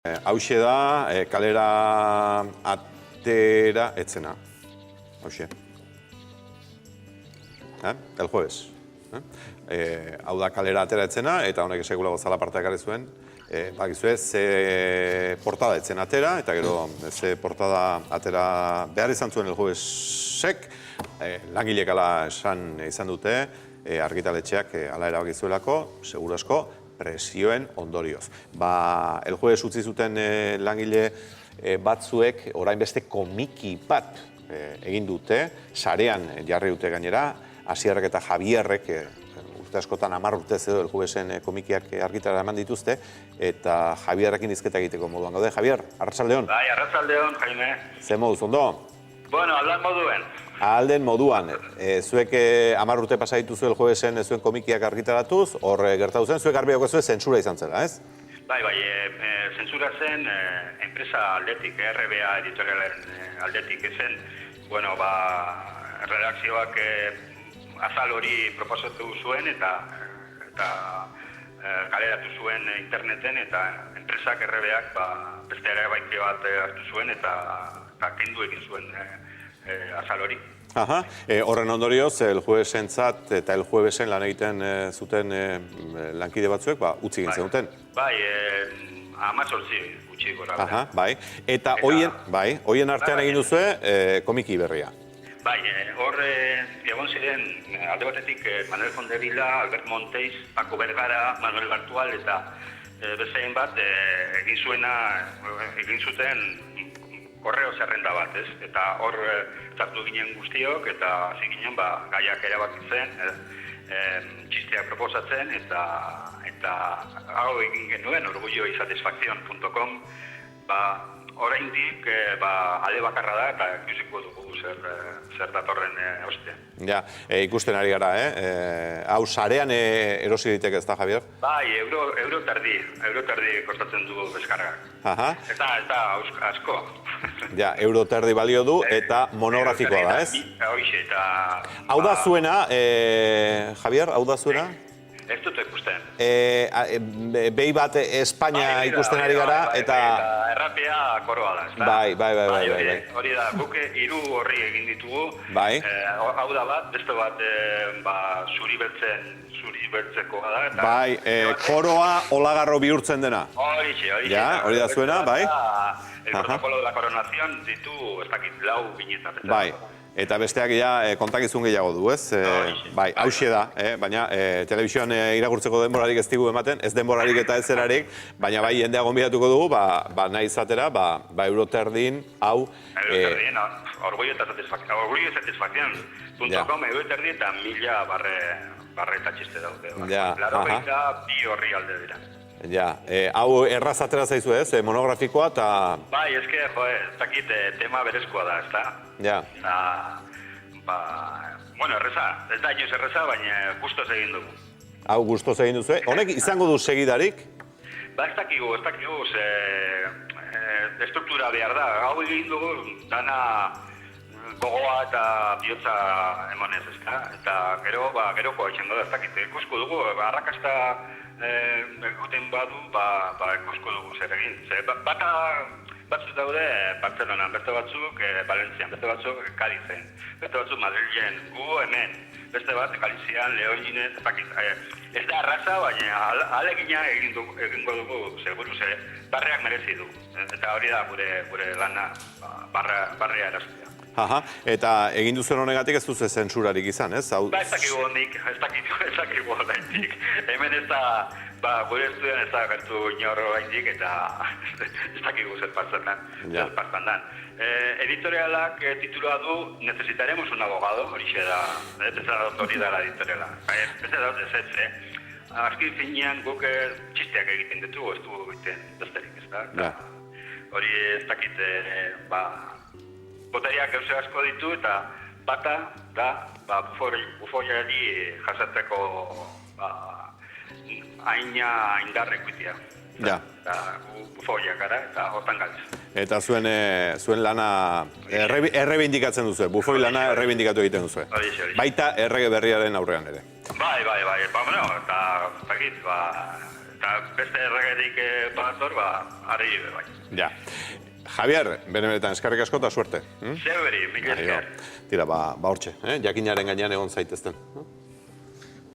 Hauxe da, kalera atera etzena. Hauxe. El jueves. Hau da kalera atera etzena, eta honek sekula gozala parteak gare zuen. Bakizue, ze portada etzen atera, eta gero ze portada atera behar izan zuen el juevesek. Langilek ala izan dute, argitaletxeak ala erabakizuelako, seguru asko, presioen ondorioz. El jueves utzi zuten langile batzuek orain beste komiki bat egin dute, sarean jarri dute gainera, Asierrek eta Javierrek, urte askotan 10 urtez edo el juevesen komikiak argitara eman dituzte, eta Javierrekin hizketa egiteko moduan gaude. Javier, arratsaldeon. Bai, arratsaldeon, Jaime. Ze moduz, ondo? Bueno, aldan moduen. Alden moduan, zuek 10 urte pasa dituzu el juevesen zuen komikiak argitaratuz, hor gertatu zen, zuek garbiako zuen zentsura izan zela, ez? Bai, zentsura zen enpresa aldetik, RBA editorialen aldetik zen, bueno, redakzioak azal hori proposatu zuen eta kaleratu zuen interneten eta enpresak RBAk beste erabaiki bat hartu zuen eta kendu egin zuen azal hori. Horren ondorioz, el juevesentzat eta el juevesen lan egiten zuten lankide batzuek, utzi egin zenuten. Bai, 18 gutxi gora. Bai, eta hoien artean egin duzue komiki berria. Bai, hor egon ziren alde batetik Manuel Fondevila, Albert Monteis, Paco Vergara, Manuel Bartual eta bezain bat egin zuten korreo zerrenda bat, ez? Eta hor zartu ginen guztiok eta hasi ginen gaiak erabakitzen, txisteak proposatzen eta hau egin genuen orgulloisatisfaccion.com oraindik alde bakarra da eta ikusiko dugu zer datorren ostean. Ja, ikusten ari gara, hau sarean erosi diteke ez da, Javier? Bai, euro terdi kostatzen du deskargak. Eta asko. Ja, euro terdi balio du eta monografikoa da, ez? Hoxe, eta... Hau da zuena, Javier, hau da zuena? Ez dut ikusten. Behi bat Espainia ikusten ari gara, eta... Errapia koroa da, ez da? Bai. Hori da, guk 3 horri egin ditugu. Bai. Hau da bat, beste bat zuri bertzekoa da. Bai, koroa olagarro bihurtzen dena. Hori da zuena, bai. El protocolo de la coronación ditu, ez dakit 4 binetat. Bai. Eta besteak kontakizun gehiago du, ez? Bai, hauxe da, baina telebizioan irakurtzeko denborarik ez digu ematen, ez denborarik eta ez zerarik, baina bai jendea gonbidatuko dugu, nahi izatera, euroterdin, hau... Euroterdin, orgullosatisfaccion.com, euroterdin eta 1000 barre eta txiste daude. Laro baita 2 horri alde dira. Ja, hau erraz atera zaizu ez, monografikoa eta... Bai, ez dakit tema berezkoa da, ez da? Ja. Bueno, erreza, ez da inoz erreza, baina guztoz egin dugu. Hau guztoz egin duzu, honek izango du segidarik? Ez dakigu, estruktura behar da. Hau egin dugu, dana gogoa eta bihotza emanez, ez da? Eta geroko haitxen da, ez dakit, ikusko dugu, arrakasta egiten badu, ikusko dugu zer egin. Batzuk daude Bartzelonan, beste batzuk Valentzian, beste batzuk Kadizen, beste batzuk Madrilen, gu hemen, beste bat Galizian, Leoinez, ez da arraza, baina alegina egingo dugu, seguru barreak merezi du. Eta hori da gure lana, barrea eraztea. Eta egin duzen honegatik ez duzu zentsurarik izan, ez? Ez dakigu hondik, ez dakigu hondik. Hemen ez da, gure estudian ez da gertu inorro haindik eta ez dakigu zer partzen dan. Editorialak titulua du Necesitaremos un abogado, horixe da, hori da la editoriala. Ez da ez, azkin finean guk txisteak egiten ditugu, ez du egiten besterik, ez da? Hori ez dakit, boteriak gauze asko ditu eta bata da bufoiari jasatzeko haina indarrek bitia. Ja. Eta bufoiak gara eta hortan galtz. Eta zuen lana errebindikatzen duzu, bufoi lana errebindikatu egiten duzu. Baita errege berriaren aurrean ere. Bai, eta beste erregerik badator, ari bai. Ja. Javier, benetan eskerrik asko eta suerte. Zeberi, mila esker. Tira, ba hortxe, jakinaren gainean egon zaitezten.